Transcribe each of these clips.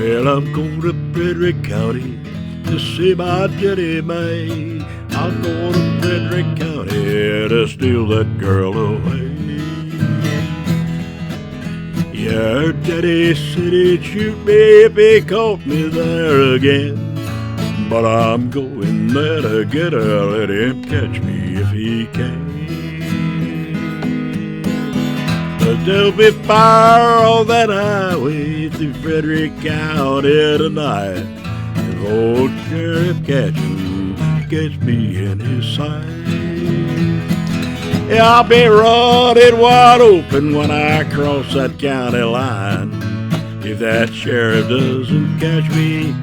Well, I'm going to Frederick County to see my Jenny May. I'm going to Frederick County to steal that girl away. Yeah, Daddy said he'd shoot me if he caught me there again. But I'm going there to get her, let him catch me if he can. But there'll be fire on that highway through Frederick County tonight. If old Sheriff gets me in his sight. Yeah, I'll be running wide open when I cross that county line. If that sheriff doesn't catch me,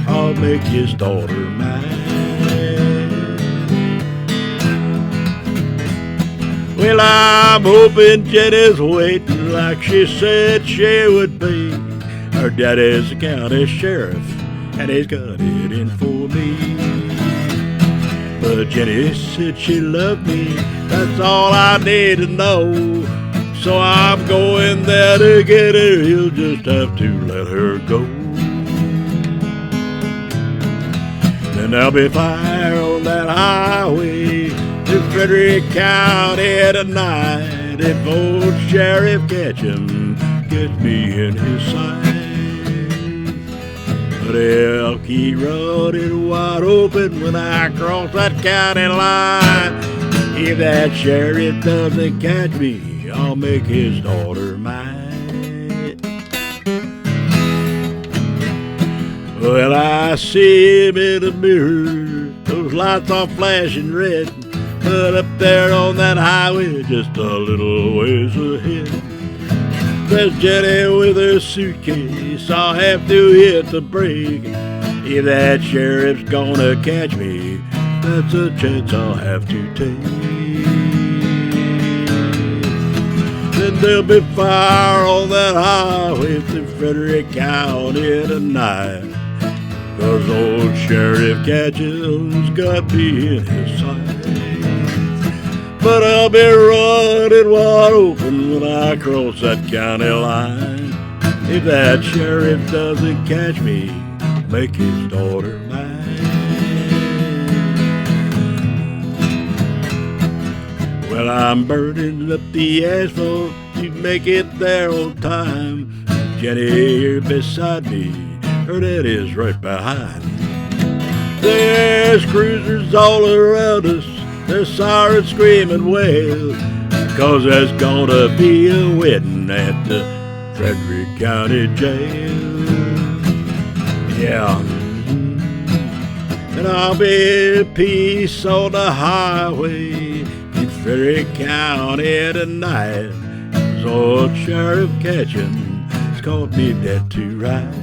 I'll make his daughter mine. Well, I'm hoping Jenny's waiting like she said she would be. Her daddy's the county sheriff, and he's got it in for me. But Jenny said she loved me, that's all I need to know. So I'm going there to get her, he'll just have to let her go. Then there'll be fire on that highway to Frederick County tonight. If old Sheriff gets me in his sight. But I'll keep running wide open when I cross that county line. If that sheriff doesn't catch me, I'll make his daughter mine. Well, I see him in the mirror, those lights are flashing red. But up there on that highway, just a little ways ahead, there's Jenny with her suitcase, I'll have to hit the brake. If that sheriff's gonna catch me, that's a chance I'll have to take. Then there'll be fire on that highway through Frederick County tonight. 'Cause old Sheriff Catchin's got me in his sight. But I'll be running wide open when I cross that county line. If that sheriff doesn't catch me, make his daughter mine. Well, I'm burning up the asphalt to make it there on time. Jenny here beside me, her daddy's right behind. There's cruisers all around us, there's sirens screaming wail, 'cause there's gonna be a wedding at the Frederick County Jail. Yeah, and I'll be at peace on the highway in Frederick County tonight. 'Cause old Sheriff Catchin's caught me dead to rights.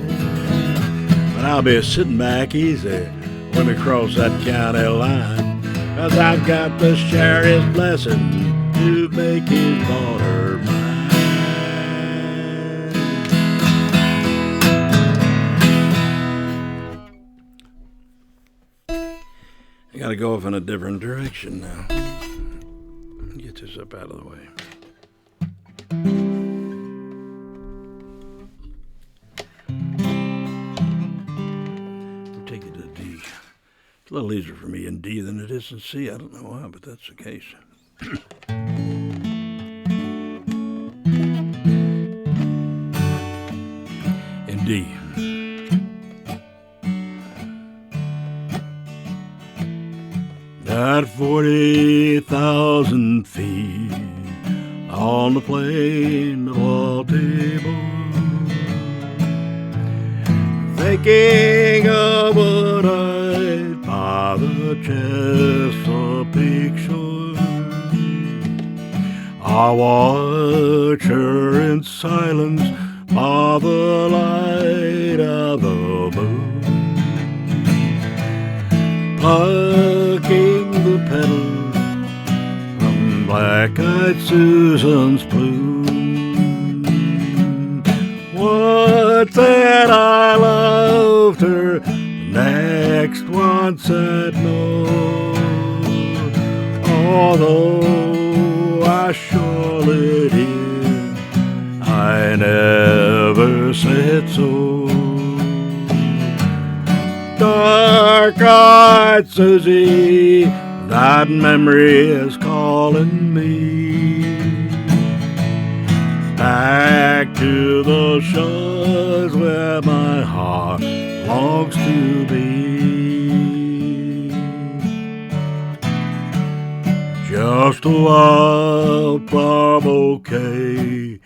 But I'll be sitting back easy when we cross that county line. 'Cause I've got the sheriff's blessing to make his daughter mine. I gotta go off in a different direction now. Get this up out of the way. We'll take it to D. It's a little easier for me in D than it is in C. I don't know why, but that's the case. In D. At 40,000 feet on the plain of Wall Table, thinking of what I by the Chesapeake shore, I watch her in silence by the light of the moon, plucking the petals from black-eyed Susan's plume. What that I loved her, next one said no, although I surely did, I never said so. Dark-eyed Susie, that memory is calling me back to those shores where my heart longs to be. Just a wildflower bouquet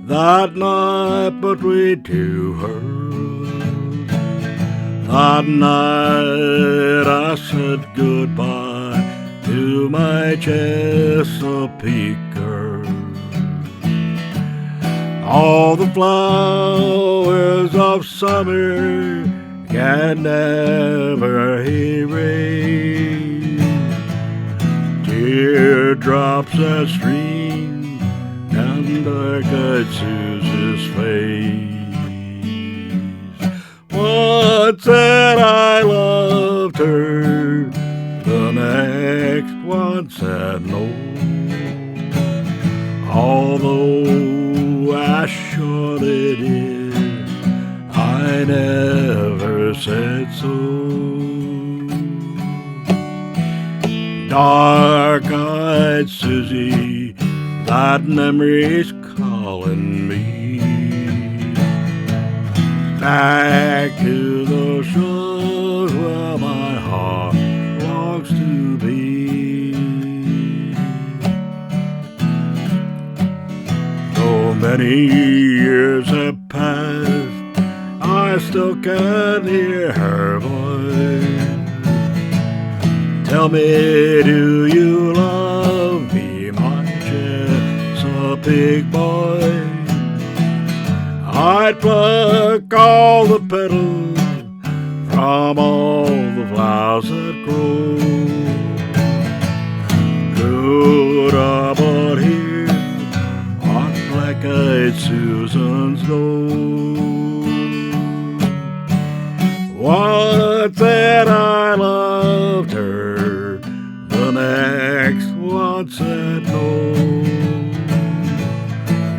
that night between two hearts. That night I said goodbye to my Chesapeake girl. All the flowers of summer can never erase teardrops that stream down dark-eyed Susie's face. One said I loved her, the next one said no. Although I surely did, I never said so. Dark-eyed Susie, that memory's calling me back to the shores where my heart longs to be. So many years have passed, I still can hear her voice. Tell me, do you love me, my Chesapeake boy? I'd pluck all the petals from all the flowers that grow. Could I but hear what black-eyed Susans know? One said I loved her, the next one said no.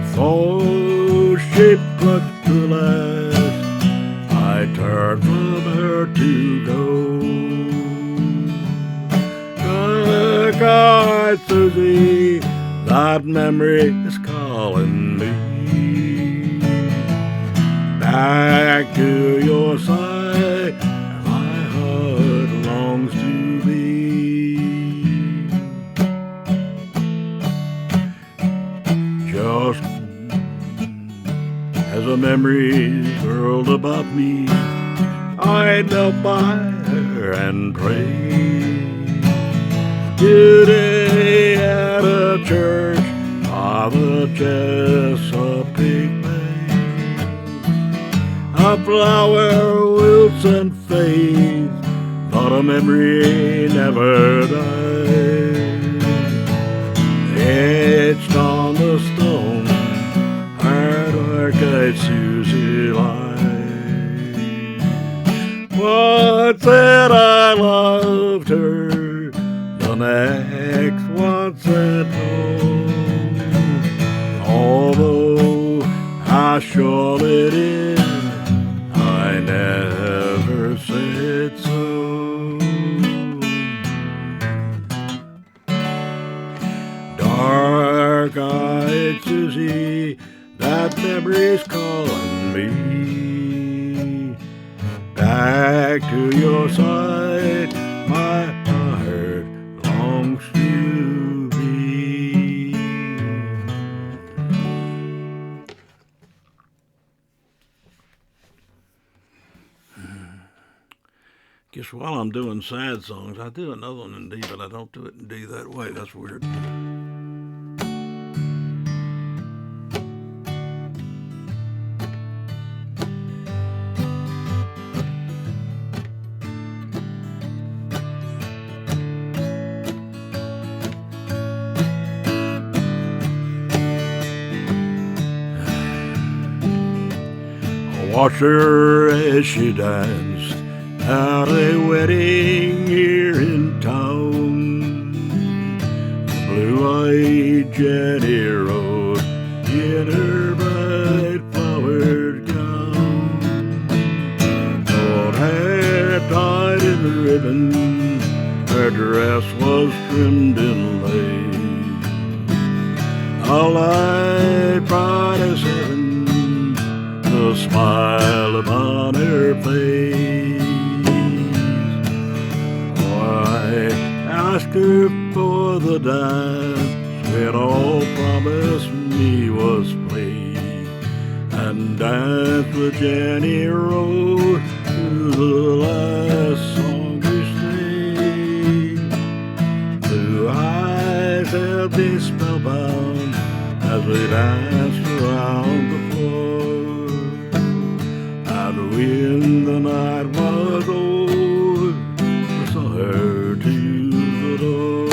Before she plucked the last, I turned from her to go. Dark-eyed Susie, that memory is calling me back to your side, my heart longs to be. Just as the memories whirled about me, I knelt by her and prayed. Today at a church by the Chesapeake Bay, a flower wilts and fades, but a memory never dies. Etched on the stone, our dark-eyed Susie lies. One said I loved her, the next one said no. Although I surely did, I never said so. Dark-eyed Susie, that memory's calling me back to your side, my heart longs to be. Guess while I'm doing sad songs, I do another one in D, but I don't do it in D that way. That's weird. Watch her as she danced at a wedding here in town. Blue-eyed Jenny rode in her bright flowered gown. Gold hair dress was trimmed in lace, a light bright as heaven, the smile upon her face. I asked her for the dance when all promised me was played, and danced with Jenny Rose to the last song we sang. Blue eyes held me spellbound as we danced around the floor, and when the night was over, I saw her to the door.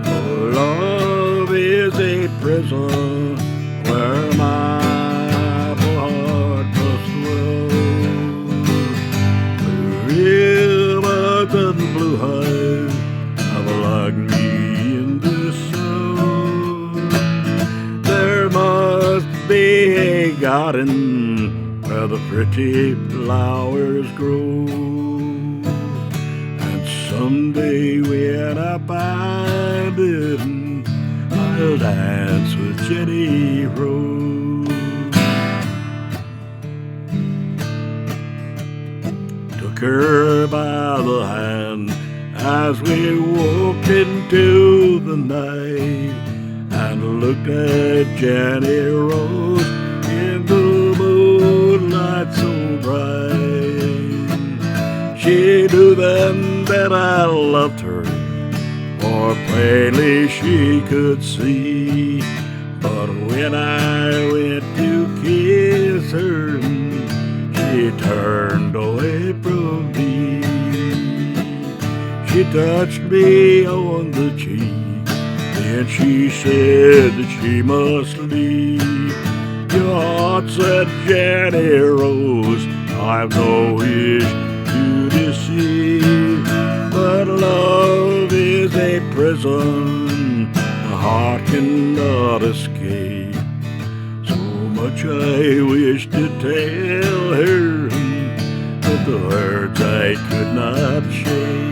For love is a prison where my poor heart must dwell. The rivers and blue eyes have locked me in this cell. There must be a garden where the pretty flowers grow, and someday when I find it, I'll dance with Jenny Rose. Took her by the hand as we walked into the night, and looked at Jenny Rose in the moonlight so bright. She knew then that I loved her, for plainly she could see. But when I went to kiss her, she turned away from me. She touched me on the cheek, then she said that she must leave. Your heart said, Jenny Rose, I've no wish to deceive, but love is a prison the heart cannot escape. So much I wish to tell her, but the words I could not shake.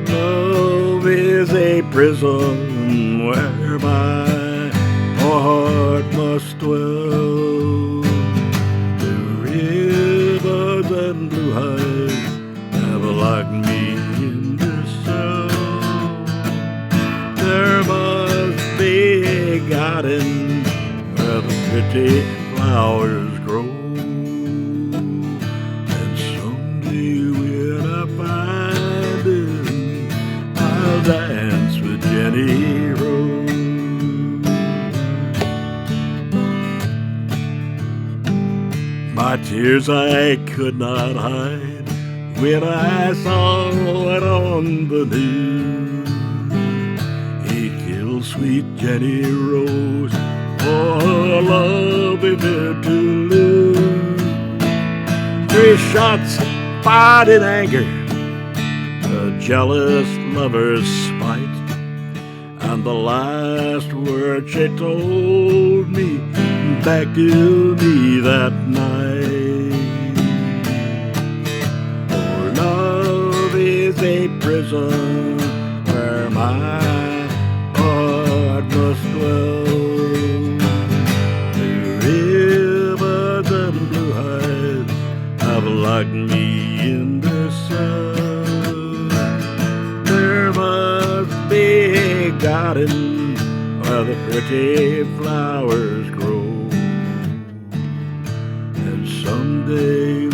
Love is a prison where my poor heart must dwell. The rivers and blue eyes have locked me in this cell. There must be a garden where the pretty flowers grow, and someday when I find it, I'll dance with Jenny Rose. My tears I could not hide when I saw it on the news. He killed sweet Jenny Rose, for her love is there to lose. 3 shots fired in anger, a jealous lover's spite, and the last word she told me back to me that night. For love is a prison where my heart must dwell. The rivers and blue eyes have locked me in their cell. There must be a garden where the pretty flowers grow, and someday